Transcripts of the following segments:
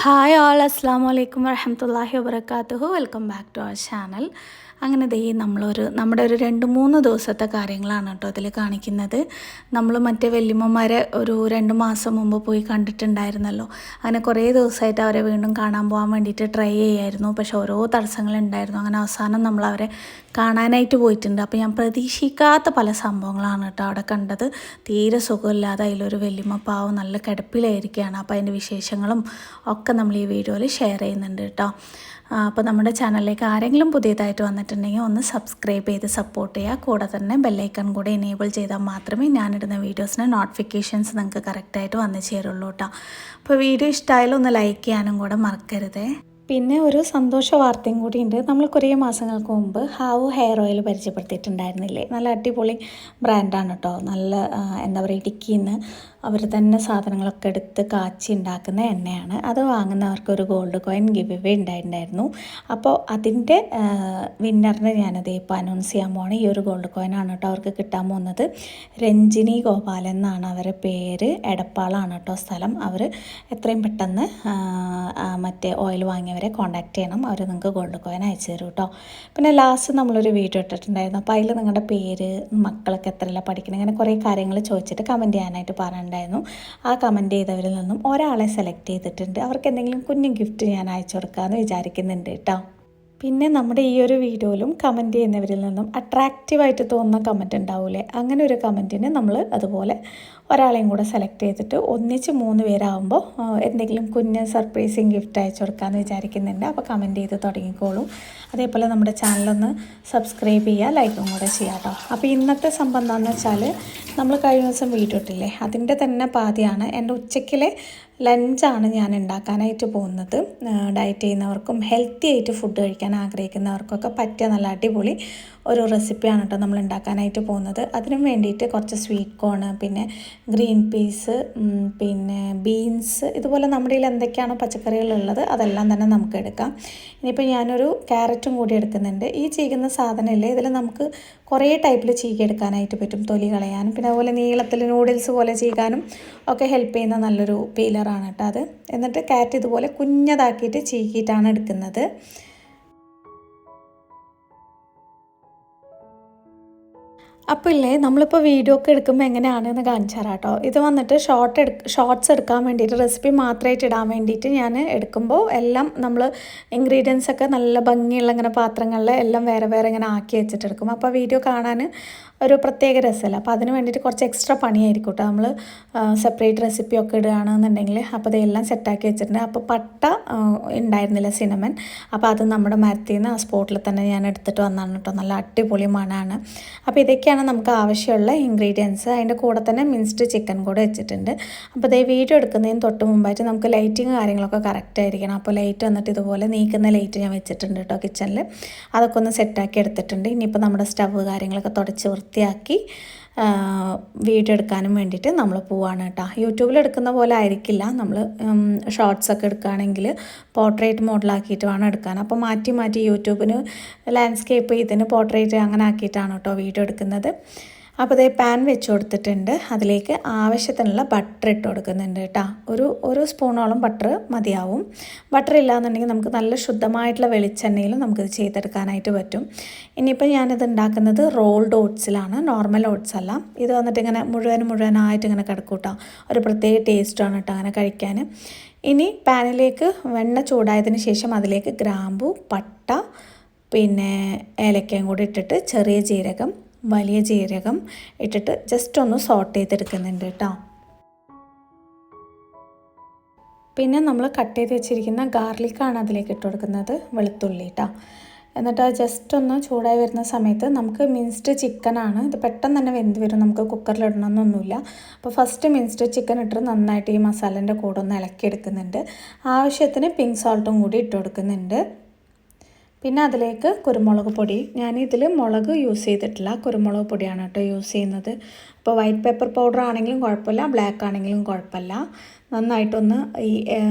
Hi all, അസ്സാം വലൈക്കും വറഹമത്തല്ലാഹി വബർക്കാത്തുഹു. Welcome back to our channel. അങ്ങനെ നമ്മുടെ ഒരു 2-3 ദിവസത്തെ കാര്യങ്ങളാണ് കേട്ടോ അതിൽ കാണിക്കുന്നത്. നമ്മൾ മറ്റേ വല്യമ്മമാരെ ഒരു 2 മാസം മുമ്പ് പോയി കണ്ടിട്ടുണ്ടായിരുന്നല്ലോ. അങ്ങനെ കുറേ ദിവസമായിട്ട് അവരെ വീണ്ടും കാണാൻ പോകാൻ വേണ്ടിയിട്ട് ട്രൈ ചെയ്യായിരുന്നു. പക്ഷെ ഓരോ തടസ്സങ്ങളുണ്ടായിരുന്നു. അങ്ങനെ അവസാനം നമ്മൾ അവരെ കാണാനായിട്ട് പോയിട്ടുണ്ട്. അപ്പോൾ ഞാൻ പ്രതീക്ഷിക്കാത്ത പല സംഭവങ്ങളാണ് കേട്ടോ അവിടെ കണ്ടത്. തീരെ സുഖമില്ലാതെ അതിലൊരു വല്യമ്മ പാവം നല്ല കിടപ്പിലായിരിക്കുകയാണ്. അപ്പോൾ അതിൻ്റെ വിശേഷങ്ങളും ഒക്കെ നമ്മൾ ഈ വീഡിയോയിൽ ഷെയർ ചെയ്യുന്നുണ്ട് കേട്ടോ. അപ്പോൾ നമ്മുടെ ചാനലിലേക്ക് ആരെങ്കിലും പുതിയതായിട്ട് വന്നിട്ടുണ്ടെങ്കിൽ ഒന്ന് സബ്സ്ക്രൈബ് ചെയ്ത് സപ്പോർട്ട് ചെയ്യുക. കൂടെ തന്നെ ബെല്ലൈക്കൺ കൂടെ എനേബിൾ ചെയ്താൽ മാത്രമേ ഞാനിടുന്ന വീഡിയോസിന് നോട്ടിഫിക്കേഷൻസ് നിങ്ങൾക്ക് കറക്റ്റായിട്ട് വന്നു ചേരുള്ളൂ കേട്ടോ. അപ്പോൾ വീഡിയോ ഇഷ്ടമായാലും ഒന്ന് ലൈക്ക് ചെയ്യാനും കൂടെ മറക്കരുതേ. പിന്നെ ഒരു സന്തോഷ വാർത്തയും കൂടിയുണ്ട്. നമ്മൾ കുറേ മാസങ്ങൾക്ക് മുമ്പ് ഹാവു ഹെയർ ഓയിൽ പരിചയപ്പെടുത്തിയിട്ടുണ്ടായിരുന്നില്ലേ? നല്ല അടിപൊളി ബ്രാൻഡാണ് കേട്ടോ. നല്ല എന്താ പറയുക, ഇടുക്കിയിൽ നിന്ന് അവർ തന്നെ സാധനങ്ങളൊക്കെ എടുത്ത് കാച്ചി ഉണ്ടാക്കുന്ന എണ്ണയാണ്. അത് വാങ്ങുന്നവർക്ക് ഒരു ഗോൾഡ് കോയിൻ ഗിവ് അവേ ഉണ്ടായിട്ടുണ്ടായിരുന്നു. അപ്പോൾ അതിൻ്റെ വിന്നറിനെ ഞാനത് ഇപ്പോൾ അനൗൺസ് ചെയ്യാൻ പോവാണ്. ഈ ഒരു ഗോൾഡ് കോയിനാണ് കേട്ടോ അവർക്ക് കിട്ടാൻ പോകുന്നത്. രഞ്ജിനി ഗോപാലൻ എന്നാണ് അവരുടെ പേര്. എടപ്പാളാണ് കേട്ടോ സ്ഥലം. അവർ എത്രയും പെട്ടെന്ന് മറ്റേ ഓയിൽ വാങ്ങിയവരെ കോൺടാക്ട് ചെയ്യണം. അവർ നിങ്ങൾക്ക് ഗോൾഡ് കോയിൻ അയച്ചു തരും കേട്ടോ. പിന്നെ ലാസ്റ്റ് നമ്മളൊരു വീഡിയോ ഇട്ടിട്ടുണ്ടായിരുന്നു. അപ്പോൾ അതിൽ നിങ്ങളുടെ പേര്, മക്കളൊക്കെ എത്രയല്ല പഠിക്കണം, ഇങ്ങനെ കുറേ കാര്യങ്ങൾ ചോദിച്ചിട്ട് കമൻറ്റ് ചെയ്യാനായിട്ട് പറഞ്ഞിട്ടുണ്ടായിരുന്നു. ആ കമൻറ്റ് ചെയ്തവരിൽ നിന്നും ഒരാളെ സെലക്ട് ചെയ്തിട്ടുണ്ട്. അവർക്ക് എന്തെങ്കിലും കുഞ്ഞു ഗിഫ്റ്റ് ഞാൻ അയച്ചു കൊടുക്കാമെന്ന് വിചാരിക്കുന്നുണ്ട് കേട്ടോ. പിന്നെ നമ്മുടെ ഈ ഒരു വീഡിയോയിലും കമൻറ്റ് ചെയ്യുന്നവരിൽ നിന്നും അട്രാക്റ്റീവായിട്ട് തോന്നുന്ന കമൻറ്റ് ഉണ്ടാവില്ലേ, അങ്ങനെ ഒരു കമൻറ്റിന് നമ്മൾ അതുപോലെ ഒരാളെയും കൂടെ സെലക്ട് ചെയ്തിട്ട് ഒന്നിച്ച് 3 പേരാകുമ്പോൾ എന്തെങ്കിലും കുഞ്ഞ് സർപ്രൈസിങ് ഗിഫ്റ്റ് അയച്ചു കൊടുക്കാമെന്ന് വിചാരിക്കുന്നുണ്ട്. അപ്പോൾ കമൻറ്റ് ചെയ്ത് തുടങ്ങിക്കോളും. അതേപോലെ നമ്മുടെ ചാനലൊന്ന് സബ്സ്ക്രൈബ് ചെയ്യുക, ലൈക്കും കൂടെ ചെയ്യാം കേട്ടോ. അപ്പോൾ ഇന്നത്തെ സംഭവം എന്താണെന്ന് വെച്ചാൽ, നമ്മൾ കഴിഞ്ഞ ദിവസം വീഡിയോ ഇട്ടില്ലേ, അതിൻ്റെ തന്നെ പാതിയാണ്. എൻ്റെ ഉച്ചയ്ക്കിലെ ലഞ്ചാണ് ഞാൻ ഉണ്ടാക്കാനായിട്ട് പോകുന്നത്. ഡയറ്റ് ചെയ്യുന്നവർക്കും ഹെൽത്തി ആയിട്ട് ഫുഡ് കഴിക്കാൻ ആഗ്രഹിക്കുന്നവർക്കൊക്കെ പറ്റിയ നല്ല അടിപൊളി ഒരു റെസിപ്പിയാണ് കേട്ടോ നമ്മൾ ഉണ്ടാക്കാനായിട്ട് പോകുന്നത്. അതിനും വേണ്ടിയിട്ട് കുറച്ച് സ്വീറ്റ് കോൺ, പിന്നെ ഗ്രീൻ പീസ്, പിന്നെ ബീൻസ്, ഇതുപോലെ നമ്മുടെ കയ്യിൽ എന്തൊക്കെയാണോ പച്ചക്കറികളുള്ളത് അതെല്ലാം തന്നെ നമുക്ക് എടുക്കാം. ഇനിയിപ്പോൾ ഞാനൊരു ക്യാരറ്റും കൂടി എടുക്കുന്നുണ്ട്. ഈ ചീകുന്ന സാധനമില്ലേ, ഇതിൽ നമുക്ക് കുറേ ടൈപ്പിൽ ചീകിയെടുക്കാനായിട്ട് പറ്റും. തൊലി കളയാനും പിന്നെ അതുപോലെ നീളത്തിൽ നൂഡിൽസ് പോലെ ചീകാനും ഒക്കെ ഹെൽപ്പ് ചെയ്യുന്ന നല്ലൊരു പീലറാണ് കേട്ടോ അത്. എന്നിട്ട് ക്യാരറ്റ് ഇതുപോലെ കുഞ്ഞതാക്കിയിട്ട് ചീകിയിട്ടാണ് എടുക്കുന്നത്. അപ്പോൾ ഇല്ലേ, നമ്മളിപ്പോൾ വീഡിയോ ഒക്കെ എടുക്കുമ്പോൾ എങ്ങനെയാണെന്ന് കാണിച്ചു തരാം കേട്ടോ. ഇത് വന്നിട്ട് ഷോർട്ട്സ് എടുക്കാൻ വേണ്ടിയിട്ട്, റെസിപ്പി മാത്രമായിട്ട് ഇടാൻ വേണ്ടിയിട്ട് ഞാൻ എടുക്കുമ്പോൾ എല്ലാം നമ്മൾ ഇൻഗ്രീഡിയൻസ് ഒക്കെ നല്ല ഭംഗിയുള്ള ഇങ്ങനെ പാത്രങ്ങളിൽ എല്ലാം വേറെ വേറെ ഇങ്ങനെ ആക്കി വെച്ചിട്ടെടുക്കും. അപ്പോൾ വീഡിയോ കാണാൻ ഒരു പ്രത്യേക രസമല്ല. അപ്പോൾ അതിന് വേണ്ടിയിട്ട് കുറച്ച് എക്സ്ട്രാ പണിയായിരിക്കും കേട്ടോ. നമ്മൾ സെപ്പറേറ്റ് റെസിപ്പിയൊക്കെ ഇടുകയാണെന്നുണ്ടെങ്കിൽ. അപ്പോൾ ഇതെല്ലാം സെറ്റാക്കി വെച്ചിട്ടുണ്ട്. അപ്പോൾ പട്ട ഉണ്ടായിരുന്നില്ല, സിനമൻ. അപ്പോൾ അത് നമ്മുടെ മരത്തിൽ നിന്ന് ആ സ്പോട്ടിൽ തന്നെ ഞാൻ എടുത്തിട്ട് വന്നതാണ് കേട്ടോ. നല്ല അടിപൊളി മണമാണ്. അപ്പോൾ ഇതൊക്കെയാണ് നമുക്ക് ആവശ്യമുള്ള ഇൻഗ്രീഡിയൻസ്. അതിൻ്റെ കൂടെ തന്നെ മിൻസ്ഡ് ചിക്കൻ കൂടെ വെച്ചിട്ടുണ്ട്. അപ്പോൾ ഇതേ വീഡിയോ എടുക്കുന്നതിന് തൊട്ട് മുമ്പായിട്ട് നമുക്ക് ലൈറ്റിങ് കാര്യങ്ങളൊക്കെ കറക്റ്റ് ആയിരിക്കണം. അപ്പോൾ ലൈറ്റ് വന്നിട്ട് ഇതുപോലെ നീക്കുന്ന ലൈറ്റ് ഞാൻ വെച്ചിട്ടുണ്ട് കേട്ടോ കിച്ചണിൽ. അതൊക്കെ ഒന്ന് സെറ്റാക്കി എടുത്തിട്ടുണ്ട്. ഇനിയിപ്പോൾ നമ്മുടെ സ്റ്റവ് കാര്യങ്ങളൊക്കെ തുടച്ച് വൃത്തിയാക്കി വീഡിയോ എടുക്കാനും വേണ്ടിയിട്ട് നമ്മൾ പോവാണ് കേട്ടോ. യൂട്യൂബിൽ എടുക്കുന്ന പോലെ ആയിരിക്കില്ല. നമ്മൾ ഷോർട്ട്സൊക്കെ എടുക്കുകയാണെങ്കിൽ പോർട്രേറ്റ് മോഡലാക്കിയിട്ട് വേണം എടുക്കാൻ. അപ്പോൾ മാറ്റി മാറ്റി യൂട്യൂബിന് ലാൻഡ്സ്കേപ്പ്, ഇതിന് പോർട്രേറ്റ് അങ്ങനെ ആക്കിയിട്ടാണ് കേട്ടോ വീഡിയോ എടുക്കുന്നത്. അപ്പോൾ ഇതേ പാൻ വെച്ച് കൊടുത്തിട്ടുണ്ട്. അതിലേക്ക് ആവശ്യത്തിനുള്ള ബട്ടർ ഇട്ട് കൊടുക്കുന്നുണ്ട് കേട്ടോ. ഒരു സ്പൂണോളം ബട്ടർ മതിയാവും. ബട്ടർ ഇല്ലാന്നുണ്ടെങ്കിൽ നമുക്ക് നല്ല ശുദ്ധമായിട്ടുള്ള വെളിച്ചെണ്ണയിലും നമുക്കിത് ചെയ്തെടുക്കാനായിട്ട് പറ്റും. ഇനിയിപ്പോൾ ഞാനിത് ഉണ്ടാക്കുന്നത് റോൾഡ് ഓട്സിലാണ്, നോർമൽ ഓട്സ് അല്ല. ഇത് വന്നിട്ട് ഇങ്ങനെ മുഴുവനായിട്ട് ഇങ്ങനെ കിടക്കും കേട്ടോ. ഒരു പ്രത്യേക ടേസ്റ്റാണ് കേട്ടോ അങ്ങനെ കഴിക്കാൻ. ഇനി പാനിലേക്ക് വെണ്ണ ചൂടായതിന് ശേഷം അതിലേക്ക് ഗ്രാമ്പു, പട്ട, പിന്നെ ഏലക്കയും കൂടി ഇട്ടിട്ട് ചെറിയ ജീരകം, വലിയ ജീരകം ഇട്ടിട്ട് ജസ്റ്റ് ഒന്ന് സോട്ട് ചെയ്തെടുക്കുന്നുണ്ട് കേട്ടോ. പിന്നെ നമ്മൾ കട്ട് ചെയ്ത് വെച്ചിരിക്കുന്ന ഗാർലിക്കാണ് അതിലേക്ക് ഇട്ട് കൊടുക്കുന്നത്, വെളുത്തുള്ളി കേട്ടോ. എന്നിട്ട് അത് ജസ്റ്റ് ഒന്ന് ചൂടായി വരുന്ന സമയത്ത് നമുക്ക് മിൻസ്ഡ് ചിക്കനാണ്. ഇത് പെട്ടെന്ന് തന്നെ വെന്ത് വരും, നമുക്ക് കുക്കറിലിടണമെന്നൊന്നുമില്ല. അപ്പോൾ ഫസ്റ്റ് മിൻസ്ഡ് ചിക്കൻ ഇട്ട് നന്നായിട്ട് ഈ മസാലേൻ്റെ കൂടെ ഒന്ന് ഇളക്കിയെടുക്കുന്നുണ്ട്. ആവശ്യത്തിന് പിങ്ക് സോൾട്ടും കൂടി ഇട്ട് കൊടുക്കുന്നുണ്ട്. പിന്നെ അതിലേക്ക് കുരുമുളക് പൊടി. ഞാനിതിൽ മുളക് യൂസ് ചെയ്തിട്ടില്ല, കുരുമുളക് പൊടിയാണ് കേട്ടോ യൂസ് ചെയ്യുന്നത്. അപ്പോൾ വൈറ്റ് പെപ്പർ പൗഡർ ആണെങ്കിലും കുഴപ്പമില്ല, ബ്ലാക്ക് ആണെങ്കിലും കുഴപ്പമില്ല. നന്നായിട്ടൊന്ന് ഈ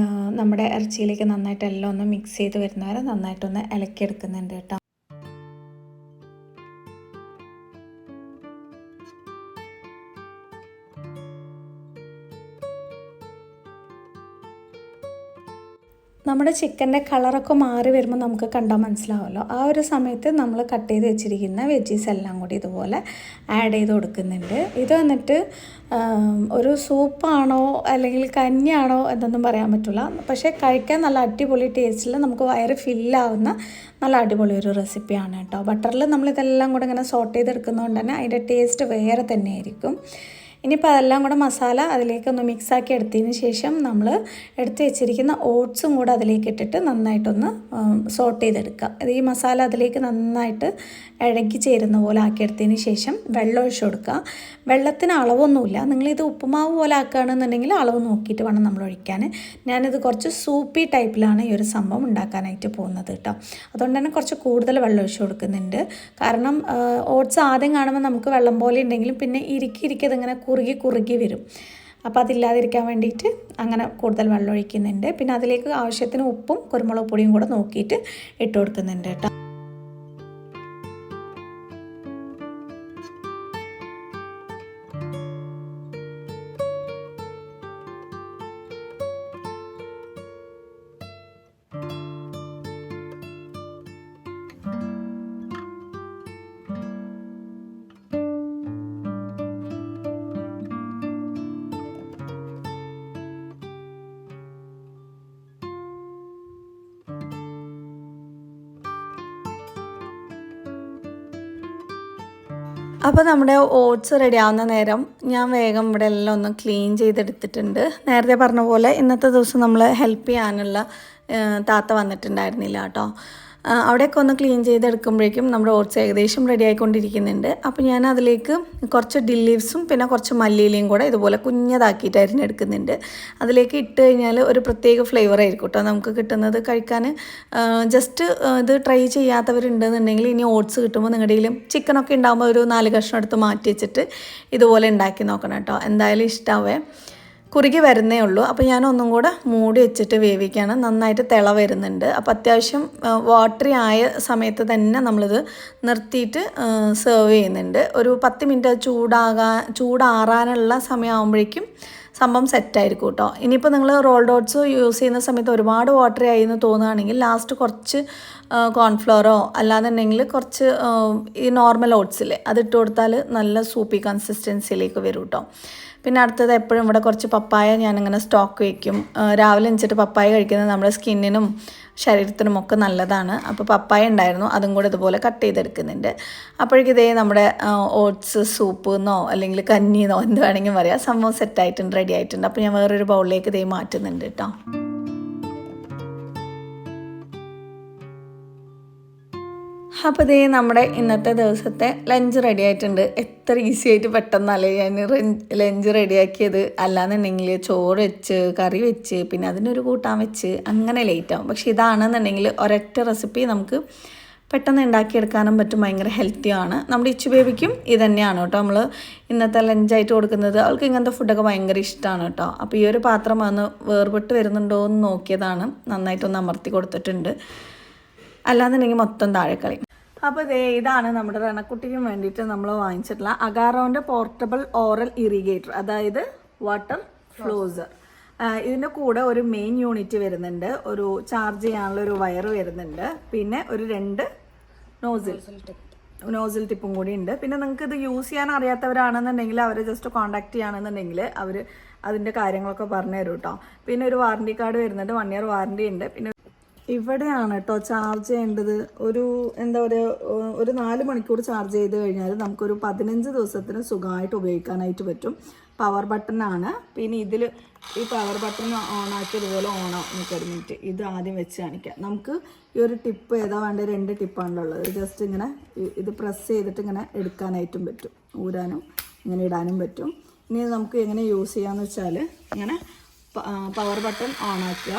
നമ്മുടെ ഇറച്ചിയിലേക്ക് നന്നായിട്ട് എല്ലാം ഒന്ന് മിക്സ് ചെയ്ത് വരുന്നവരെ നന്നായിട്ടൊന്ന് ഇളക്കിയെടുക്കുന്നുണ്ട് കേട്ടോ. നമ്മുടെ ചിക്കൻ്റെ കളറൊക്കെ മാറി വരുമ്പോൾ നമുക്ക് കണ്ടാൽ മനസ്സിലാവുമല്ലോ. ആ ഒരു സമയത്ത് നമ്മൾ കട്ട് ചെയ്ത് വെച്ചിരിക്കുന്ന വെജീസ് എല്ലാം കൂടി ഇതുപോലെ ആഡ് ചെയ്ത് കൊടുക്കുന്നുണ്ട്. ഇത് വന്നിട്ട് ഒരു സൂപ്പാണോ അല്ലെങ്കിൽ കഞ്ഞിയാണോ എന്നൊന്നും പറയാൻ പറ്റില്ല. പക്ഷേ കഴിക്കാൻ നല്ല അടിപൊളി ടേസ്റ്റിൽ നമുക്ക് വയറ് ഫില്ലാവുന്ന നല്ല അടിപൊളി ഒരു റെസിപ്പിയാണ് കേട്ടോ. ബട്ടറിൽ നമ്മളിതെല്ലാം കൂടെ ഇങ്ങനെ സോട്ട് ചെയ്തെടുക്കുന്നതുകൊണ്ട് തന്നെ അതിൻ്റെ ടേസ്റ്റ് വേറെ തന്നെയായിരിക്കും. ഇനിയിപ്പോൾ അതെല്ലാം കൂടെ മസാല അതിലേക്കൊന്ന് മിക്സാക്കി എടുത്തതിന് ശേഷം നമ്മൾ എടുത്ത് വെച്ചിരിക്കുന്ന ഓട്സും കൂടെ അതിലേക്ക് ഇട്ടിട്ട് നന്നായിട്ടൊന്ന് സോട്ട് ചെയ്തെടുക്കുക. ഈ മസാല അതിലേക്ക് നന്നായിട്ട് ഇഴകി ചേരുന്ന പോലെ ആക്കിയെടുത്തതിന് ശേഷം വെള്ളം ഒഴിച്ച് കൊടുക്കുക. വെള്ളത്തിന് അളവൊന്നുമില്ല. നിങ്ങളിത് ഉപ്പുമാവ് പോലെ ആക്കുകയാണെന്നുണ്ടെങ്കിൽ അളവ് നോക്കിയിട്ട് വേണം നമ്മൾ ഒഴിക്കാൻ. ഞാനിത് കുറച്ച് സൂപ്പി ടൈപ്പിലാണ് ഈ ഒരു സംഭവം ഉണ്ടാക്കാനായിട്ട് പോകുന്നത് കേട്ടോ. അതുകൊണ്ട് തന്നെ കുറച്ച് കൂടുതൽ വെള്ളം ഒഴിച്ച് കൊടുക്കുന്നുണ്ട്. കാരണം ഓട്സ് ആദ്യം കാണുമ്പോൾ നമുക്ക് വെള്ളം പോലെ ഉണ്ടെങ്കിലും പിന്നെ ഇരിക്കി അതിങ്ങനെ കുറുകി വരും. അപ്പോൾ അതില്ലാതിരിക്കാൻ വേണ്ടിയിട്ട് അങ്ങനെ കൂടുതൽ വെള്ളം ഒഴിക്കുന്നുണ്ട്. പിന്നെ അതിലേക്ക് ആവശ്യത്തിന് ഉപ്പും കുരുമുളക് പൊടിയും കൂടെ നോക്കിയിട്ട് ഇട്ട് കൊടുക്കുന്നുണ്ട് കേട്ടോ. അപ്പോൾ നമ്മുടെ ഓട്സ് റെഡി ആവുന്ന നേരം ഞാൻ വേഗം ഇവിടെ എല്ലാം ഒന്ന് ക്ലീൻ ചെയ്തെടുത്തിട്ടുണ്ട്. നേരത്തെ പറഞ്ഞ പോലെ ഇന്നത്തെ ദിവസം നമ്മൾ ഹെൽപ്പ് ചെയ്യാനുള്ള താത്ത വന്നിട്ടുണ്ടായിരുന്നില്ല കേട്ടോ. അവിടെയൊക്കെ ഒന്ന് ക്ലീൻ ചെയ്തെടുക്കുമ്പോഴേക്കും നമ്മുടെ ഓട്സ് ഏകദേശം റെഡി ആയിക്കൊണ്ടിരിക്കുന്നുണ്ട്. അപ്പോൾ ഞാൻ അതിലേക്ക് കുറച്ച് ഡിൽ ലീവ്സും പിന്നെ കുറച്ച് മല്ലിയിലയും കൂടെ ഇതുപോലെ കുഞ്ഞതാക്കിയിട്ട് അരിഞ്ഞെടുക്കുന്നുണ്ട്. അതിലേക്ക് ഇട്ട് കഴിഞ്ഞാൽ ഒരു പ്രത്യേക ഫ്ലേവർ ആയിരിക്കും കേട്ടോ നമുക്ക് കിട്ടുന്നത് കഴിക്കാൻ. ജസ്റ്റ് ഇത് ട്രൈ ചെയ്യാത്തവരുണ്ടെന്നുണ്ടെങ്കിൽ ഇനി ഓട്സ് കിട്ടുമ്പോൾ നിങ്ങളുടെയിലും ചിക്കനൊക്കെ ഉണ്ടാകുമ്പോൾ ഒരു 4 കഷ്ണം എടുത്ത് മാറ്റി വെച്ചിട്ട് ഇതുപോലെ ഉണ്ടാക്കി നോക്കണം കേട്ടോ. എന്തായാലും ഇഷ്ടാവേ. കുറുകി വരുന്നേ ഉള്ളൂ. അപ്പോൾ ഞാൻ ഒന്നും കൂടെ മൂടി വെച്ചിട്ട് വേവിക്കുകയാണ്. നന്നായിട്ട് തിള വരുന്നുണ്ട്. അപ്പോൾ അത്യാവശ്യം വാട്ടറി ആയ സമയത്ത് തന്നെ നമ്മളിത് നിർത്തിയിട്ട് സെർവ് ചെയ്യുന്നുണ്ട്. ഒരു 10 മിനിറ്റ് ചൂടാറാനുള്ള സമയമാകുമ്പോഴേക്കും സംഭവം സെറ്റായിരിക്കും കേട്ടോ. ഇനിയിപ്പോൾ നിങ്ങൾ റോൾഡ് ഓട്സ് യൂസ് ചെയ്യുന്ന സമയത്ത് ഒരുപാട് വാട്ടറി ആയി എന്ന് തോന്നുകയാണെങ്കിൽ ലാസ്റ്റ് കുറച്ച് കോൺഫ്ലോറോ അല്ലാന്നുണ്ടെങ്കിൽ കുറച്ച് ഈ നോർമൽ ഓട്സില്ലേ അതിട്ട് കൊടുത്താൽ നല്ല സൂപ്പി കൺസിസ്റ്റൻസിയിലേക്ക് വരും കേട്ടോ. പിന്നെ അടുത്തത് എപ്പോഴും ഇവിടെ കുറച്ച് പപ്പായ ഞാനിങ്ങനെ സ്റ്റോക്ക് വയ്ക്കും. രാവിലെ എണിച്ചിട്ട് പപ്പായ കഴിക്കുന്നത് നമ്മുടെ സ്കിന്നിനും ശരീരത്തിനും ഒക്കെ നല്ലതാണ്. അപ്പോൾ പപ്പായ ഉണ്ടായിരുന്നു, അതും കൂടെ ഇതുപോലെ കട്ട് ചെയ്തെടുക്കുന്നുണ്ട്. അപ്പോഴേക്കും ഇതേ നമ്മുടെ ഓട്സ് സൂപ്പ് എന്നോ അല്ലെങ്കിൽ കഞ്ഞിന്നോ എന്ത് വേണമെങ്കിലും പറയാം സംഭവം സെറ്റായിട്ടുണ്ട്, റെഡി ആയിട്ടുണ്ട്. അപ്പോൾ ഞാൻ വേറൊരു ബൗളിലേക്ക് ഇതേ മാറ്റുന്നുണ്ട് കേട്ടോ. അപ്പോൾ ഇതേ നമ്മുടെ ഇന്നത്തെ ദിവസത്തെ ലഞ്ച് റെഡി ആയിട്ടുണ്ട്. എത്ര ഈസി ആയിട്ട് പെട്ടെന്നല്ലേ ഞാൻ ലഞ്ച് റെഡിയാക്കിയത്. അല്ലാന്നുണ്ടെങ്കിൽ ചോറ് വെച്ച് കറി വെച്ച് പിന്നെ അതിനൊരു കൂട്ടാൻ വെച്ച് അങ്ങനെ ലേറ്റാവും. പക്ഷേ ഇതാണെന്നുണ്ടെങ്കിൽ ഒരൊറ്റ റെസിപ്പി നമുക്ക് പെട്ടെന്ന് ഉണ്ടാക്കിയെടുക്കാനും പറ്റും. ഭയങ്കര ഹെൽത്തിയാണ്. നമ്മുടെ ഇച്ചു ബേബിക്കും ഇത് തന്നെയാണ് കേട്ടോ നമ്മൾ ഇന്നത്തെ ലഞ്ചായിട്ട് കൊടുക്കുന്നത്. അവൾക്ക് ഇങ്ങനത്തെ ഫുഡൊക്കെ ഭയങ്കര ഇഷ്ടമാണ് കേട്ടോ. അപ്പോൾ ഈ ഒരു പാത്രം വന്ന് വേർപെട്ട് വരുന്നുണ്ടോ എന്ന് നോക്കിയതാണ്. നന്നായിട്ടൊന്ന് അമർത്തി കൊടുത്തിട്ടുണ്ട്. അല്ലാന്നുണ്ടെങ്കിൽ മൊത്തം താഴെക്കളി. അപ്പോൾ ഇതാണ് നമ്മുടെ റണക്കുട്ടിക്കും വേണ്ടിയിട്ട് നമ്മൾ വാങ്ങിച്ചിട്ടുള്ള അഗാറോൻ്റെ പോർട്ടബിൾ ഓറൽ ഇറിഗേറ്റർ, അതായത് വാട്ടർ ഫ്ലോസർ. ഇതിൻ്റെ കൂടെ ഒരു മെയിൻ യൂണിറ്റ് വരുന്നുണ്ട്, ഒരു ചാർജ് ചെയ്യാനുള്ള ഒരു വയർ വരുന്നുണ്ട്, പിന്നെ ഒരു 2 നോസിൽ ടിപ്പും കൂടി ഉണ്ട്. പിന്നെ നിങ്ങൾക്ക് ഇത് യൂസ് ചെയ്യാൻ അറിയാത്തവരാണെന്നുണ്ടെങ്കിൽ അവരെ ജസ്റ്റ് കോൺടാക്ട് ചെയ്യുകയാണെന്നുണ്ടെങ്കിൽ അവർ അതിൻ്റെ കാര്യങ്ങളൊക്കെ പറഞ്ഞു തരും കേട്ടോ. പിന്നെ ഒരു വാറണ്ടി കാർഡ് വരുന്നുണ്ട്, 1 ഇയർ വാറണ്ടി ഉണ്ട്. പിന്നെ ഇവിടെയാണ് കേട്ടോ ചാർജ് ചെയ്യേണ്ടത്. ഒരു 4 മണിക്കൂർ ചാർജ് ചെയ്ത് കഴിഞ്ഞാൽ നമുക്കൊരു 15 ദിവസത്തിന് സുഖമായിട്ട് ഉപയോഗിക്കാനായിട്ട് പറ്റും. പവർ ബട്ടണാണ്. പിന്നെ ഇതിൽ ഈ പവർ ബട്ടൺ ഓണാക്കി ഇതുപോലെ ഒരു മിനിറ്റ് ഇത് ആദ്യം വെച്ച് കാണിക്കാം. നമുക്ക് ഈ ഒരു ടിപ്പ് ഏതാ വേണ്ടത്, 2 ടിപ്പാണല്ലോ ഉള്ളത്. ജസ്റ്റ് ഇങ്ങനെ ഇത് പ്രസ് ചെയ്തിട്ട് ഇങ്ങനെ എടുക്കാനായിട്ടും പറ്റും, ഊരാനും ഇങ്ങനെ ഇടാനും പറ്റും. ഇനി നമുക്ക് എങ്ങനെ യൂസ് ചെയ്യാമെന്ന് വെച്ചാൽ ഇങ്ങനെ പവർ ബട്ടൺ ഓണാക്കുക.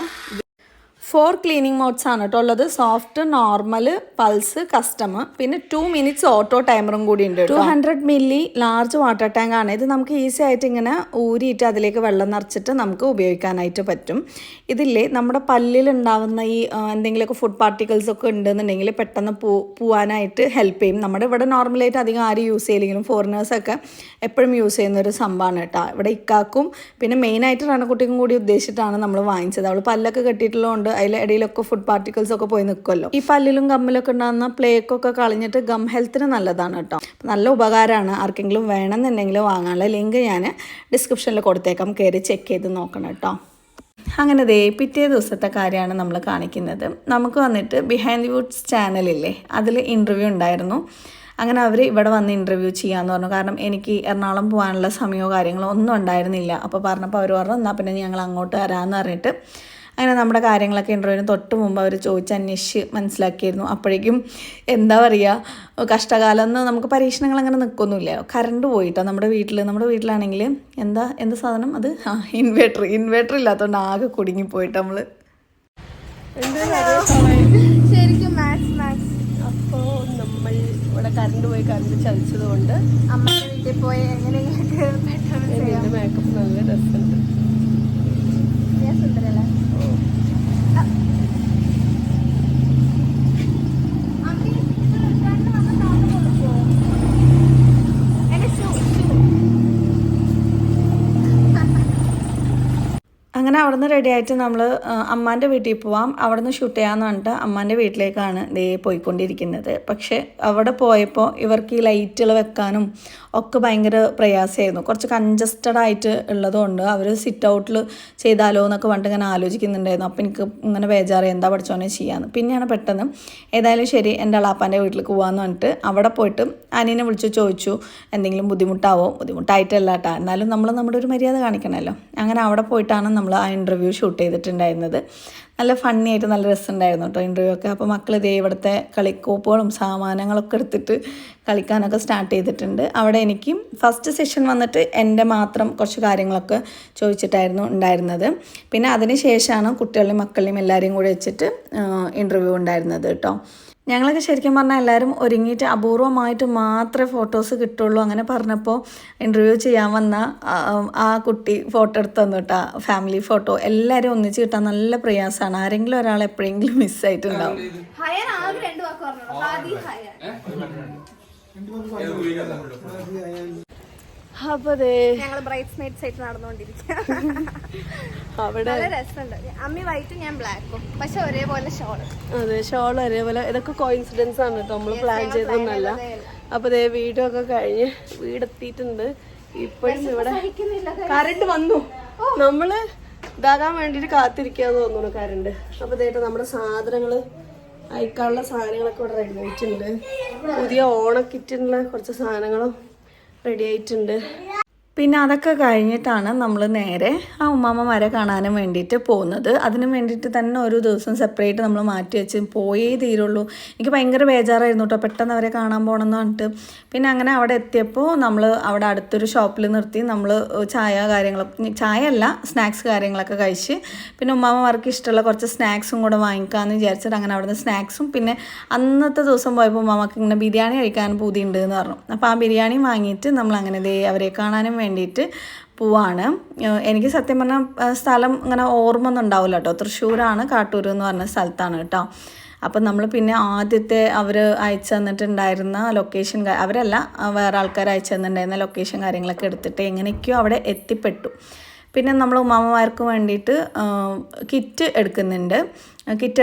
4 ക്ലീനിങ് മോഡ്സ് ആണ് കേട്ടോ ഉള്ളത്. സോഫ്റ്റ്, നോർമൽ, പൾസ്, കസ്റ്റം, പിന്നെ 2 മിനിറ്റ്സ് ഓട്ടോ ടൈമറും കൂടി ഉണ്ട്. 200 മില്ലി ലാർജ് വാട്ടർ ടാങ്ക് ആണ് ഇത്. നമുക്ക് ഈസി ആയിട്ട് ഇങ്ങനെ ഊരിയിട്ട് അതിലേക്ക് വെള്ളം നിറച്ചിട്ട് നമുക്ക് ഉപയോഗിക്കാനായിട്ട് പറ്റും. ഇതില്ലേ നമ്മുടെ പല്ലിലുണ്ടാവുന്ന ഈ എന്തെങ്കിലുമൊക്കെ ഫുഡ് പാർട്ടിക്കിൾസ് ഒക്കെ ഉണ്ടെന്നുണ്ടെങ്കിൽ പെട്ടെന്ന് പോവാനായിട്ട് ഹെൽപ്പ് ചെയ്യും. നമ്മുടെ ഇവിടെ നോർമലായിട്ട് അധികം ആരും യൂസ് ചെയ്യില്ലെങ്കിലും ഫോറിനേഴ്സൊക്കെ എപ്പോഴും യൂസ് ചെയ്യുന്നൊരു സംഭവമാണ് കേട്ടോ. ഇവിടെ ഇക്കാക്കും പിന്നെ മെയിനായിട്ട് റണക്കുട്ടിക്കും കൂടി ഉദ്ദേശിച്ചിട്ടാണ് നമ്മൾ വാങ്ങിച്ചത്. അവൾ പല്ലൊക്കെ കെട്ടിയിട്ടുള്ളതുകൊണ്ട് അതിൽ ഇടയിലൊക്കെ ഫുഡ് പാർട്ടിക്കിൾസ് ഒക്കെ പോയി നിൽക്കുമല്ലോ. ഈ പല്ലിലും ഗമ്മിലൊക്കെ ഉണ്ടാകുന്ന പ്ലേക്കൊക്കെ കളഞ്ഞിട്ട് ഗം ഹെൽത്തിന് നല്ലതാണ് കേട്ടോ. നല്ല ഉപകാരമാണ്. ആർക്കെങ്കിലും വേണമെന്നുണ്ടെങ്കിൽ വാങ്ങാനുള്ള ലിങ്ക് ഞാൻ ഡിസ്ക്രിപ്ഷനിൽ കൊടുത്തേക്കാം, കയറി ചെക്ക് ചെയ്ത് നോക്കണം കേട്ടോ. അങ്ങനെ പിറ്റേ ദിവസത്തെ കാര്യമാണ് നമ്മൾ കാണിക്കുന്നത്. നമുക്ക് വന്നിട്ട് ബിഹൈൻഡ് ദി വുഡ്സ് ചാനലില്ലേ, അതിൽ ഇൻ്റർവ്യൂ ഉണ്ടായിരുന്നു. അങ്ങനെ അവർ ഇവിടെ വന്ന് ഇൻ്റർവ്യൂ ചെയ്യാമെന്ന് പറഞ്ഞു. കാരണം എനിക്ക് എറണാകുളം പോകാനുള്ള സമയമോ കാര്യങ്ങളോ ഒന്നും ഉണ്ടായിരുന്നില്ല. അപ്പോൾ പറഞ്ഞപ്പോൾ അവർ പറഞ്ഞു എന്നാൽ പിന്നെ ഞങ്ങൾ അങ്ങോട്ട് വരാമെന്ന് പറഞ്ഞിട്ട് അങ്ങനെ നമ്മുടെ കാര്യങ്ങളൊക്കെ ഇൻ്റർവ്യൂവിന് തൊട്ട് മുമ്പ് അവർ ചോദിച്ചന്വേഷിച്ച് മനസ്സിലാക്കിയിരുന്നു. അപ്പോഴേക്കും എന്താ പറയുക, കഷ്ടകാലം എന്ന് നമുക്ക് പരീക്ഷണങ്ങൾ അങ്ങനെ നിൽക്കൊന്നുമില്ല. കറണ്ട് പോയിട്ടോ നമ്മുടെ വീട്ടിലാണെങ്കിൽ എന്ത് സാധനം അത് ഇൻവേർട്ടർ ഇല്ലാത്തതുകൊണ്ട് ആകെ കുടുങ്ങിപ്പോയിട്ട് നമ്മൾ ശരിക്കും മാത്സ്. അപ്പോൾ നമ്മൾ ഇവിടെ കറണ്ട് ചതിച്ചത് കൊണ്ട് അമ്മയുടെ വീട്ടിൽ പോയി എങ്ങനെയെങ്കിലും പെട്ടെന്ന് മേക്കപ്പ് നല്ല രസമുണ്ട്. സുന്ദരല്ലേ? അങ്ങനെ അവിടെ നിന്ന് റെഡി ആയിട്ട് നമ്മൾ അമ്മാൻ്റെ വീട്ടിൽ പോവാം, അവിടെ നിന്ന് ഷൂട്ട് ചെയ്യാമെന്ന് പറഞ്ഞിട്ട് അമ്മാൻ്റെ വീട്ടിലേക്കാണ് പോയിക്കൊണ്ടിരിക്കുന്നത്. പക്ഷേ അവിടെ പോയപ്പോൾ ഇവർക്ക് ഈ ലൈറ്റുകൾ വെക്കാനും ഒക്കെ ഭയങ്കര പ്രയാസമായിരുന്നു. കുറച്ച് കൺജസ്റ്റഡ് ആയിട്ട് ഉള്ളതുകൊണ്ട് അവർ സിറ്റ് ഔട്ടിൽ ചെയ്താലോ എന്നൊക്കെ പറഞ്ഞിട്ട് ഇങ്ങനെ ആലോചിക്കുന്നുണ്ടായിരുന്നു. അപ്പോൾ എനിക്ക് ഇങ്ങനെ ബേജാറ് എന്താ പഠിച്ചോനെ ചെയ്യാമെന്ന്. പിന്നെയാണ് പെട്ടെന്ന് ഏതായാലും ശരി എൻ്റെ അളാപ്പാൻ്റെ വീട്ടിലേക്ക് പോകാമെന്ന് പറഞ്ഞിട്ട് അവിടെ പോയിട്ട് അനിയനെ വിളിച്ച് ചോദിച്ചു എന്തെങ്കിലും ബുദ്ധിമുട്ടായിട്ടല്ല കേട്ടോ, എന്നാലും നമ്മൾ നമ്മുടെ ഒരു മര്യാദ കാണിക്കണമല്ലോ. അങ്ങനെ അവിടെ പോയിട്ടാണ് നമ്മൾ ആ ഇൻ്റർവ്യൂ ഷൂട്ട് ചെയ്തിട്ടുണ്ടായിരുന്നത്. നല്ല ഫണ്ണി ആയിട്ട് നല്ല രസമുണ്ടായിരുന്നു കേട്ടോ ഇൻ്റർവ്യൂ ഒക്കെ. അപ്പോൾ മക്കൾ ഇവിടുത്തെ കളിക്കോപ്പുകളും സാമാനങ്ങളൊക്കെ എടുത്തിട്ട് കളിക്കാനൊക്കെ സ്റ്റാർട്ട് ചെയ്തിട്ടുണ്ട്. അവിടെ എനിക്ക് ഫസ്റ്റ് സെഷൻ വന്നിട്ട് എൻ്റെ മാത്രം കുറച്ച് കാര്യങ്ങളൊക്കെ ചോദിച്ചിട്ടായിരുന്നു ഉണ്ടായിരുന്നത്. പിന്നെ അതിന് ശേഷമാണ് കുട്ടികളെയും മക്കളെയും എല്ലാവരെയും കൂടി വെച്ചിട്ട് ഇൻ്റർവ്യൂ ഉണ്ടായിരുന്നത് കേട്ടോ. ഞങ്ങളൊക്കെ ശരിക്കും പറഞ്ഞാൽ എല്ലാവരും ഒരുങ്ങിയിട്ട് അപൂർവമായിട്ട് മാത്രമേ ഫോട്ടോസ് കിട്ടുള്ളൂ. അങ്ങനെ പറഞ്ഞപ്പോൾ ഇൻ്റർവ്യൂ ചെയ്യാൻ വന്ന ആ കുട്ടി ഫോട്ടോ എടുത്ത് തന്നു കേട്ടോ, ഫാമിലി ഫോട്ടോ. എല്ലാവരും ഒന്നിച്ച് കിട്ടാൻ നല്ല പ്രയാസമാണ്. ആരെങ്കിലും ഒരാൾ എപ്പോഴെങ്കിലും മിസ്സായിട്ടുണ്ടാവും. അപ്പൊ ഞങ്ങൾ ബ്രൈഡ്സ്മെയ്ഡ്സ് ആയിട്ട് നടന്നുകൊണ്ടിരിക്കുക. അവിടെ രസമുണ്ട്. അമ്മി വൈറ്റും ഞാൻ ബ്ലാക്കും, പക്ഷെ ഒരേപോലെ ഷോള്. അതെ, ഷോൾ ഒരേപോലെ. ഇതൊക്കെ കോയിൻസിഡൻസ് ആണ് കേട്ടോ, നമ്മൾ പ്ലാൻ ചെയ്തൊന്നല്ല. അപ്പൊ വീഡിയോ ഒക്കെ കഴിഞ്ഞ് വീടെത്തിയിട്ടുണ്ട്. ഇപ്പോഴും ഇവിടെ കറണ്ട് വന്നു. നമ്മള് ഇതാകാൻ വേണ്ടിട്ട് കാത്തിരിക്കാന്ന് തോന്നുന്നു കറണ്ട്. അപ്പൊ ഇതായിട്ട് നമ്മുടെ സാധനങ്ങള് അയക്കാനുള്ള സാധനങ്ങളൊക്കെ ഇവിടെ റെഡി ആയിട്ടുണ്ട്. പുതിയ ഓണക്കിറ്റിനുള്ള കുറച്ച് സാധനങ്ങളും റെഡി ആയിട്ടുണ്ട്. പിന്നെ അതൊക്കെ കഴിഞ്ഞിട്ടാണ് നമ്മൾ നേരെ ആ ഉമ്മാമ്മമാരെ കാണാനും വേണ്ടിയിട്ട് പോകുന്നത്. അതിന് വേണ്ടിയിട്ട് തന്നെ ഒരു ദിവസം സെപ്പറേറ്റ് നമ്മൾ മാറ്റി വെച്ച് പോയേ തീരുള്ളൂ. എനിക്ക് ഭയങ്കര ബേജാറായിരുന്നു കേട്ടോ, പെട്ടെന്ന് അവരെ കാണാൻ പോകണമെന്ന് പറഞ്ഞിട്ട്. പിന്നെ അങ്ങനെ അവിടെ എത്തിയപ്പോൾ നമ്മൾ അവിടെ അടുത്തൊരു ഷോപ്പിൽ നിർത്തി നമ്മൾ ചായ അല്ല സ്നാക്സ് കാര്യങ്ങളൊക്കെ കഴിച്ച്, പിന്നെ ഉമ്മാമ്മമാർക്ക് ഇഷ്ടമുള്ള കുറച്ച് സ്നാക്സും കൂടെ വാങ്ങിക്കാമെന്ന് വിചാരിച്ചിട്ട് അങ്ങനെ അവിടുന്ന് സ്നാക്സും, പിന്നെ അന്നത്തെ ദിവസം പോയപ്പോൾ ഉമ്മാമ്മക്ക് ഇങ്ങനെ ബിരിയാണി കഴിക്കാൻ പൂതിയുണ്ട് എന്ന് പറഞ്ഞു. അപ്പോൾ ആ ബിരിയാണി വാങ്ങിയിട്ട് നമ്മൾ അങ്ങനെ അവരെ കാണാനും വേണ്ടിയിട്ട് പോവാണ്. എനിക്ക് സത്യം പറഞ്ഞാൽ സ്ഥലം ഇങ്ങനെ ഓർമ്മ ഒന്നും ഉണ്ടാവില്ല കേട്ടോ. തൃശ്ശൂരാണ്, കാട്ടൂർ എന്ന് പറഞ്ഞ സ്ഥലത്താണ് കേട്ടോ. അപ്പം നമ്മൾ പിന്നെ ആദ്യത്തെ അവർ അയച്ചു തന്നിട്ടുണ്ടായിരുന്ന ലൊക്കേഷൻ, അവരല്ല വേറെ ആൾക്കാർ അയച്ചു തന്നിട്ടുണ്ടായിരുന്ന ലൊക്കേഷൻ കാര്യങ്ങളൊക്കെ എടുത്തിട്ട് എങ്ങനെയൊക്കെയോ അവിടെ എത്തിപ്പെട്ടു. പിന്നെ നമ്മൾ ഉമ്മാമ്മമാർക്ക് വേണ്ടിയിട്ട് കിറ്റ്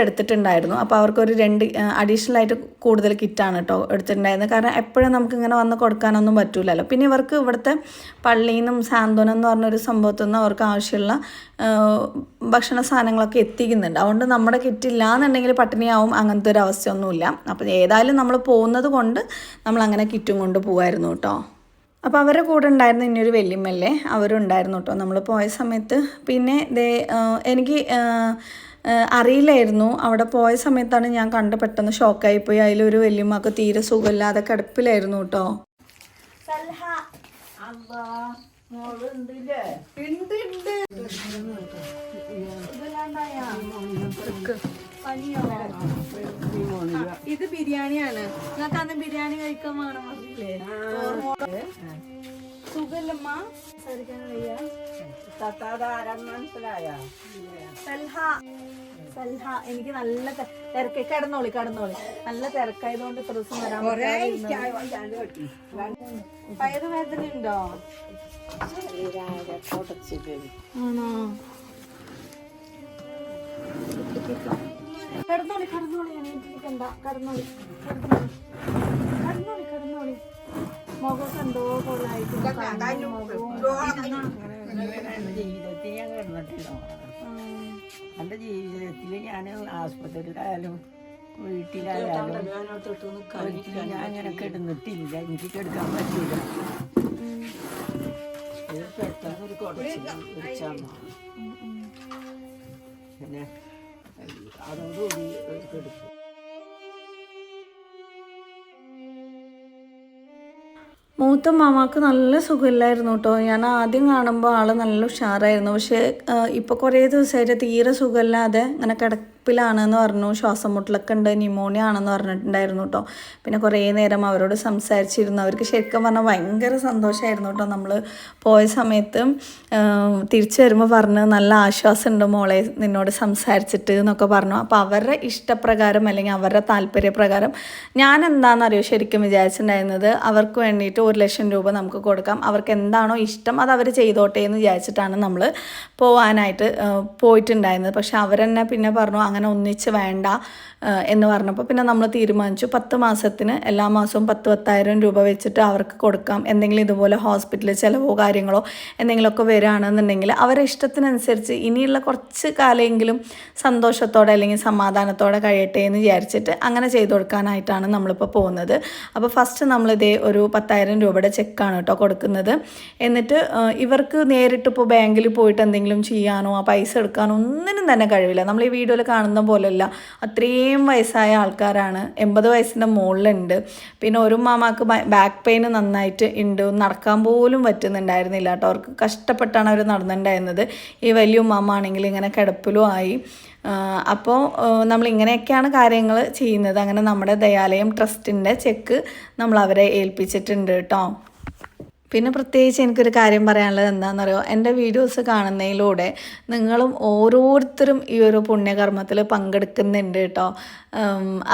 എടുത്തിട്ടുണ്ടായിരുന്നു. അപ്പോൾ അവർക്കൊരു 2 അഡീഷണൽ ആയിട്ട് കൂടുതൽ കിറ്റാണ് കേട്ടോ എടുത്തിട്ടുണ്ടായിരുന്നത്. കാരണം എപ്പോഴും നമുക്കിങ്ങനെ വന്ന് കൊടുക്കാനൊന്നും പറ്റില്ലല്ലോ. പിന്നെ ഇവർക്ക് ഇവിടുത്തെ പള്ളിയിൽ നിന്നും സാന്ത്വനം എന്ന് പറഞ്ഞൊരു സംഭവത്തിൽ നിന്ന് അവർക്ക് ആവശ്യമുള്ള ഭക്ഷണ സാധനങ്ങളൊക്കെ എത്തിക്കുന്നുണ്ട്. അതുകൊണ്ട് നമ്മുടെ കിറ്റില്ല എന്നുണ്ടെങ്കിൽ പട്ടിണിയാവും, അങ്ങനത്തെ ഒരു അവസ്ഥയൊന്നുമില്ല. അപ്പോൾ ഏതായാലും നമ്മൾ പോകുന്നത് കൊണ്ട് നമ്മളങ്ങനെ കിറ്റും കൊണ്ട് പോകുമായിരുന്നു കേട്ടോ. അപ്പോൾ അവരുടെ കൂടെ ഉണ്ടായിരുന്ന ഇനിയൊരു വല്യമ്മല്ലേ, അവരും ഉണ്ടായിരുന്നു കേട്ടോ നമ്മൾ പോയ സമയത്ത്. പിന്നെ എനിക്ക് അറിയില്ലായിരുന്നു, അവിടെ പോയ സമയത്താണ് ഞാൻ കണ്ട് പെട്ടെന്ന് ഷോക്കായിപ്പോയി. അതിലൊരു വല്യമ്മക്ക് തീരെ സുഖമില്ലാതെ കിടപ്പിലായിരുന്നു കേട്ടോ. ഇത് ബിരിയാണിയാണ്. നിങ്ങൾക്ക് അന്ന് ബിരിയാണി കഴിക്കാൻ വേണം പറഞ്ഞില്ലേ? സുഖല്ലമ്മ എനിക്ക് നല്ല തിരക്ക്. കിടന്നോളി നല്ല തിരക്കായതുകൊണ്ട് ഇത്ര ദിവസം വരാൻ. വയറുവേദന ഉണ്ടോ? ആണോ? കിടന്നോളി കിടന്നോളി എണീറ്റിരിക്കണ്ട കിടന്നോളി മുഖമൊക്കെ എന്തോ പോലെ ആയിട്ട് ജീവിതത്തിൽ ഞാൻ കിടന്നിട്ടില്ല. എൻ്റെ ജീവിതത്തിൽ ഞാൻ ആസ്പത്രിയിലായാലും വീട്ടിലായാലും ഒരിക്കലും ഞാൻ അങ്ങനെ കിടന്നിട്ടില്ല. എനിക്ക് കിടക്കാൻ പറ്റില്ല. ഇത് പെട്ടെന്നൊരു ഒരു ചമ പിന്നെ അതോടുകൂടി ഒരു കെടുപ്പ്. മൂത്ത മാമാക്ക് നല്ല സുഖമില്ലായിരുന്നു കേട്ടോ. ഞാൻ ആദ്യം കാണുമ്പോൾ ആൾ നല്ല ഉഷാറായിരുന്നു. പക്ഷേ ഇപ്പോൾ കുറേ ദിവസമായിട്ട് തീരെ സുഖമില്ലാതെ ഇങ്ങനെ കിടപ്പിലാണെന്ന് പറഞ്ഞു. ശ്വാസം മുട്ടലൊക്കെ ഉണ്ട്, ന്യൂമോണിയ ആണെന്ന് പറഞ്ഞിട്ടുണ്ടായിരുന്നു കേട്ടോ. പിന്നെ കുറേ നേരം അവരോട് സംസാരിച്ചിരുന്നു. അവർക്ക് ശരിക്കും പറഞ്ഞാൽ ഭയങ്കര സന്തോഷമായിരുന്നു കേട്ടോ. നമ്മൾ പോയ സമയത്ത് തിരിച്ചു വരുമ്പോൾ പറഞ്ഞ് നല്ല ആശ്വാസമുണ്ട് മോളെ നിന്നോട് സംസാരിച്ചിട്ട് എന്നൊക്കെ പറഞ്ഞു. അപ്പോൾ അവരുടെ ഇഷ്ടപ്രകാരം അല്ലെങ്കിൽ അവരുടെ താല്പര്യപ്രകാരം ഞാൻ എന്താണെന്നറിയോ ശരിക്കും വിചാരിച്ചിട്ടുണ്ടായിരുന്നത്, അവർക്ക് വേണ്ടിയിട്ട് 1,00,000 രൂപ നമുക്ക് കൊടുക്കാം, അവർക്ക് എന്താണോ ഇഷ്ടം അത് അവർ ചെയ്തോട്ടെ എന്ന് വിചാരിച്ചിട്ടാണ് നമ്മൾ പോകാനായിട്ട് പോയിട്ടുണ്ടായിരുന്നത്. പക്ഷെ അവരെന്നെ പിന്നെ പറഞ്ഞു അങ്ങനെ ഒന്നിച്ച് വേണ്ട എന്ന് പറഞ്ഞപ്പോൾ പിന്നെ നമ്മൾ തീരുമാനിച്ചു 10 മാസത്തിന് എല്ലാ മാസവും 10,000 രൂപ വെച്ചിട്ട് അവർക്ക് കൊടുക്കാം. എന്തെങ്കിലും ഇതുപോലെ ഹോസ്പിറ്റലിൽ ചിലവോ കാര്യങ്ങളോ എന്തെങ്കിലുമൊക്കെ വരികയാണെന്നുണ്ടെങ്കിൽ അവരെ ഇഷ്ടത്തിനനുസരിച്ച് ഇനിയുള്ള കുറച്ച് കാലമെങ്കിലും സന്തോഷത്തോടെ അല്ലെങ്കിൽ സമാധാനത്തോടെ കഴിയട്ടെ എന്ന് വിചാരിച്ചിട്ട് അങ്ങനെ ചെയ്തു കൊടുക്കാനായിട്ടാണ് നമ്മളിപ്പോൾ പോകുന്നത്. അപ്പോൾ ഫസ്റ്റ് നമ്മളിതേ ഒരു 10,000 രൂപയുടെ ചെക്കാണ് കേട്ടോ കൊടുക്കുന്നത്. എന്നിട്ട് ഇവർക്ക് നേരിട്ട് ഇപ്പോൾ ബാങ്കിൽ പോയിട്ട് എന്തെങ്കിലും ചെയ്യാനോ ആ പൈസ എടുക്കാനോ ഒന്നിനും തന്നെ കഴിവില്ല. നമ്മൾ ഈ വീഡിയോയിൽ കാണുന്ന പോലെയല്ല, അത്രയും വയസ്സായ ആൾക്കാരാണ്, 80 വയസ്സിൻ്റെ മുകളിലുണ്ട്. പിന്നെ ഒരു മാമാക്ക് ബാക്ക് പെയിൻ നന്നായിട്ട് ഉണ്ട്, നടക്കാൻ പോലും പറ്റുന്നുണ്ടായിരുന്നില്ല കേട്ടോ. അവർക്ക് കഷ്ടപ്പെട്ടാണ് അവർ നടന്നിട്ടുണ്ടായിരുന്നത്. ഈ വലിയ ഉമ്മാമ ആണെങ്കിൽ ഇങ്ങനെ കിടപ്പിലും ആയി. അപ്പോൾ നമ്മളിങ്ങനെയൊക്കെയാണ് കാര്യങ്ങൾ ചെയ്യുന്നത്. അങ്ങനെ നമ്മുടെ ദയാലയം ട്രസ്റ്റിൻ്റെ ചെക്ക് നമ്മൾ അവരെ ഏൽപ്പിച്ചിട്ടുണ്ട് കേട്ടോ. പിന്നെ പ്രത്യേകിച്ച് എനിക്കൊരു കാര്യം പറയാനുള്ളത് എന്താണെന്നറിയോ, എൻ്റെ വീഡിയോസ് കാണുന്നതിലൂടെ നിങ്ങളും ഓരോരുത്തരും ഈ ഒരു പുണ്യകർമ്മത്തിൽ പങ്കെടുക്കുന്നുണ്ട് കേട്ടോ.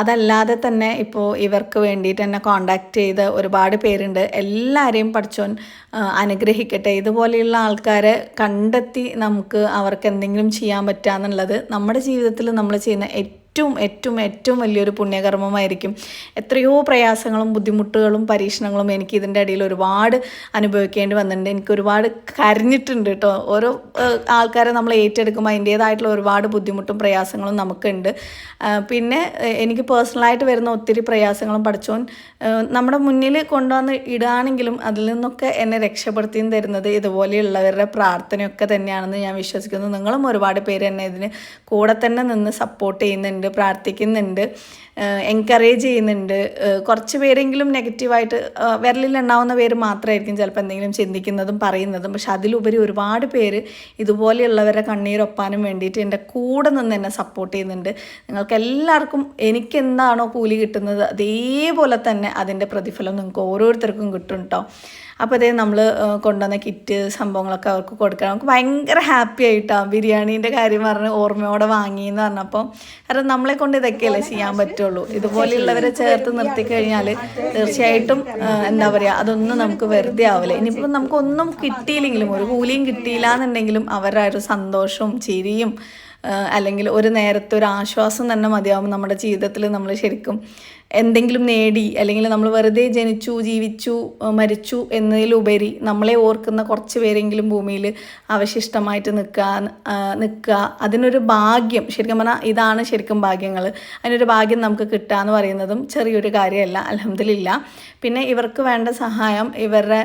അതല്ലാതെ തന്നെ ഇപ്പോൾ ഇവർക്ക് വേണ്ടിയിട്ട് എന്നെ കോണ്ടാക്ട് ചെയ്ത് ഒരുപാട് പേരുണ്ട്. എല്ലാവരെയും പഠിച്ചോൻ അനുഗ്രഹിക്കട്ടെ. ഇതുപോലെയുള്ള ആൾക്കാരെ കണ്ടെത്തി നമുക്ക് അവർക്ക് എന്തെങ്കിലും ചെയ്യാൻ പറ്റുക എന്നുള്ളത് നമ്മുടെ ജീവിതത്തിൽ നമ്മൾ ചെയ്യുന്ന ഏറ്റവും വലിയൊരു പുണ്യകർമ്മമായിരിക്കും. എത്രയോ പ്രയാസങ്ങളും ബുദ്ധിമുട്ടുകളും പരീക്ഷണങ്ങളും എനിക്ക് ഇതിൻ്റെ ഇടയിൽ ഒരുപാട് അനുഭവിക്കേണ്ടി വന്നിട്ടുണ്ട്. എനിക്ക് ഒരുപാട് കരഞ്ഞിട്ടുണ്ട് കേട്ടോ. ഓരോ ആൾക്കാരെ നമ്മൾ ഏറ്റെടുക്കുമ്പോൾ അതിൻ്റേതായിട്ടുള്ള ഒരുപാട് ബുദ്ധിമുട്ടും പ്രയാസങ്ങളും നമുക്കുണ്ട്. പിന്നെ എനിക്ക് പേഴ്സണലായിട്ട് വരുന്ന ഒത്തിരി പ്രയാസങ്ങളും പഠിച്ചോൻ നമ്മുടെ മുന്നിൽ കൊണ്ടുവന്ന് ഇടുകയാണെങ്കിലും അതിൽ നിന്നൊക്കെ എന്നെ രക്ഷപ്പെടുത്തിയും തരുന്നത് ഇതുപോലെയുള്ളവരുടെ പ്രാർത്ഥനയൊക്കെ തന്നെയാണെന്ന് ഞാൻ വിശ്വസിക്കുന്നു. നിങ്ങളും ഒരുപാട് പേര് എന്നെ ഇതിന് കൂടെ തന്നെ നിന്ന് സപ്പോർട്ട് ചെയ്യുന്നുണ്ട്, പ്രാർത്ഥിക്കുന്നുണ്ട്, എൻകറേജ് ചെയ്യുന്നുണ്ട്. കുറച്ച് പേരെങ്കിലും നെഗറ്റീവായിട്ട് വിരലിലുണ്ടാവുന്ന പേര് മാത്രമായിരിക്കും ചിലപ്പോൾ എന്തെങ്കിലും ചിന്തിക്കുന്നതും പറയുന്നതും. പക്ഷെ അതിലുപരി ഒരുപാട് പേര് ഇതുപോലെയുള്ളവരുടെ കണ്ണീരൊപ്പാനും വേണ്ടിയിട്ട് എൻ്റെ കൂടെ നിന്ന് എന്നെ സപ്പോർട്ട് ചെയ്യുന്നുണ്ട്. നിങ്ങൾക്ക് എല്ലാവർക്കും എനിക്ക് എന്താണോ കൂലി കിട്ടുന്നത് അതേപോലെ തന്നെ അതിൻ്റെ പ്രതിഫലം നിങ്ങൾക്ക് ഓരോരുത്തർക്കും കിട്ടും കേട്ടോ. അപ്പോൾ അതേ നമ്മൾ കൊണ്ടുവന്ന കിറ്റ് സംഭവങ്ങളൊക്കെ അവർക്ക് കൊടുക്കണം. നമുക്ക് ഭയങ്കര ഹാപ്പി ആയിട്ടാണ്. ബിരിയാണീൻ്റെ കാര്യം പറഞ്ഞ് ഓർമ്മയോടെ വാങ്ങിയെന്ന് പറഞ്ഞപ്പോൾ, കാരണം നമ്മളെ കൊണ്ട് ഇതൊക്കെയല്ലേ ചെയ്യാൻ പറ്റുള്ളൂ. ഇതുപോലെയുള്ളവരെ ചേർത്ത് നിർത്തിക്കഴിഞ്ഞാൽ തീർച്ചയായിട്ടും എന്താ പറയുക, അതൊന്നും നമുക്ക് വെറുതെ ആവില്ല. ഇനിയിപ്പോൾ നമുക്കൊന്നും കിട്ടിയില്ലെങ്കിലും ഒരു കൂലിയും കിട്ടിയില്ല എന്നുണ്ടെങ്കിലും അവരുടെ ഒരു സന്തോഷവും ചിരിയും അല്ലെങ്കിൽ ഒരു നേരത്തെ ഒരു ആശ്വാസം തന്നെ മതിയാവും. നമ്മുടെ ജീവിതത്തിൽ നമ്മൾ ശരിക്കും എന്തെങ്കിലും നേടി അല്ലെങ്കിൽ നമ്മൾ വെറുതെ ജനിച്ചു ജീവിച്ചു മരിച്ചു എന്നതിലുപരി നമ്മളെ ഓർക്കുന്ന കുറച്ച് പേരെങ്കിലും ഭൂമിയിൽ അവശിഷ്ടമായിട്ട് നിൽക്കുക അതിനൊരു ഭാഗ്യം, ശരിക്കും പറഞ്ഞാൽ ഇതാണ് ശരിക്കും ഭാഗ്യങ്ങൾ. അതിനൊരു ഭാഗ്യം നമുക്ക് കിട്ടുക എന്ന് പറയുന്നതും ചെറിയൊരു കാര്യമല്ല, അൽഹംദുലില്ലാ. പിന്നെ ഇവർക്ക് വേണ്ട സഹായം ഇവരുടെ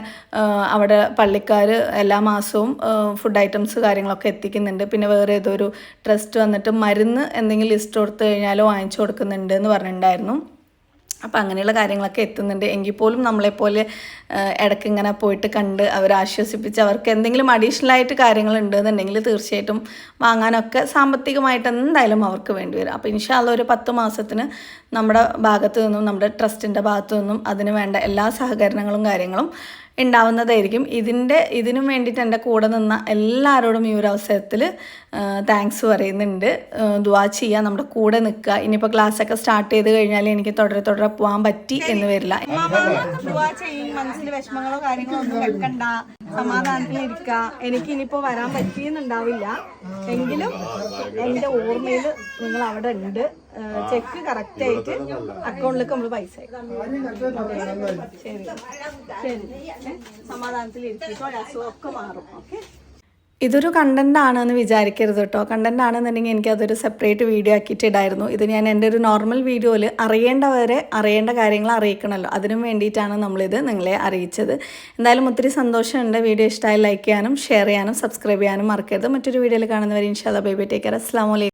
അവിടെ പള്ളിക്കാർ എല്ലാ മാസവും ഫുഡ് ഐറ്റംസ് കാര്യങ്ങളൊക്കെ എത്തിക്കുന്നുണ്ട്. പിന്നെ വേറെ ഏതൊരു ട്രസ്റ്റ് വന്നിട്ട് മരുന്ന് എന്തെങ്കിലും ലിസ്റ്റ് കൊടുത്തു കഴിഞ്ഞാലോ വാങ്ങിച്ചു കൊടുക്കുന്നുണ്ട് എന്ന് പറഞ്ഞിട്ടുണ്ടായിരുന്നു. അപ്പോൾ അങ്ങനെയുള്ള കാര്യങ്ങളൊക്കെ എത്തുന്നുണ്ട്. എങ്കിൽ പോലും നമ്മളെപ്പോലെ ഇടയ്ക്ക് ഇങ്ങനെ പോയിട്ട് കണ്ട് അവരെ ആശ്വസിപ്പിച്ച് അവർക്ക് എന്തെങ്കിലും അഡീഷണലായിട്ട് കാര്യങ്ങൾ ഉണ്ടെന്നുണ്ടെങ്കിൽ തീർച്ചയായിട്ടും വാങ്ങാനൊക്കെ സാമ്പത്തികമായിട്ട് എന്തായാലും അവർക്ക് വേണ്ടി വരും. അപ്പോൾ ഇൻഷാ അല്ലാഹ് ഒരു 10 മാസത്തിന് നമ്മുടെ ഭാഗത്തു നിന്നും നമ്മുടെ ട്രസ്റ്റിൻ്റെ ഭാഗത്തു നിന്നും അതിന് വേണ്ട എല്ലാ സഹകരണങ്ങളും കാര്യങ്ങളും ഉണ്ടാവുന്നതായിരിക്കും. ഇതിനും വേണ്ടിയിട്ട് എൻ്റെ കൂടെ നിന്ന എല്ലാവരോടും ഈ ഒരു അവസരത്തിൽ താങ്ക്സ് പറയുന്നുണ്ട്. ദുആ ചെയ്യുക, നമ്മുടെ കൂടെ നിൽക്കുക. ഇനിയിപ്പോൾ ക്ലാസ്സൊക്കെ സ്റ്റാർട്ട് ചെയ്ത് കഴിഞ്ഞാൽ എനിക്ക് തുടരെ പോകാൻ പറ്റി എന്ന് വരില്ല. മനസ്സിൽ വിഷമങ്ങളോ കാര്യങ്ങളോ ഒന്നും വെക്കണ്ട. സമാധാനത്തിൽ ഇരിക്കുക. എനിക്ക് ഇനിയിപ്പോൾ വരാൻ പറ്റിയെന്നുണ്ടാവില്ല, എങ്കിലും എൻ്റെ ഓർമ്മയിൽ നിങ്ങൾ അവിടെ ഉണ്ട്. ചെക്ക് കറക്റ്റായിട്ട് അക്കൗണ്ടിലേക്ക് നമ്മൾ പൈസ ശരി ശരി സമാധാനത്തിൽ ഇരിക്കും. അസുഖമൊക്കെ മാറും. ഓക്കെ. ഇതൊരു കണ്ടന്റ് ആണെന്ന് വിചാരിക്കരുത് കേട്ടോ. കണ്ടന്റ് ആണെന്നുണ്ടെങ്കിൽ എനിക്കതൊരു സെപ്പറേറ്റ് വീഡിയോ ആക്കിയിട്ട് ഇടായിരുന്നു. ഇത് ഞാൻ എൻ്റെ ഒരു നോർമൽ വീഡിയോയിൽ അറിയേണ്ടവരെ അറിയേണ്ട കാര്യങ്ങൾ അറിയിക്കണമല്ലോ, അതിനും വേണ്ടിയിട്ടാണ് നമ്മളിത് നിങ്ങളെ അറിയിച്ചത്. എന്തായാലും ഒത്തിരി സന്തോഷമുണ്ട്. വീഡിയോ ഇഷ്ടമായി ലൈക്ക് ചെയ്യാനും ഷെയർ ചെയ്യാനും സബ്സ്ക്രൈബ് ചെയ്യാനും മറക്കരുത്. മറ്റൊരു വീഡിയോയിൽ കാണുന്നവരെ ഇൻഷാല്ലാ ബൈ ബൈ, ടേക്ക് കെയർ. അസ്സലാമു അലൈക്കും.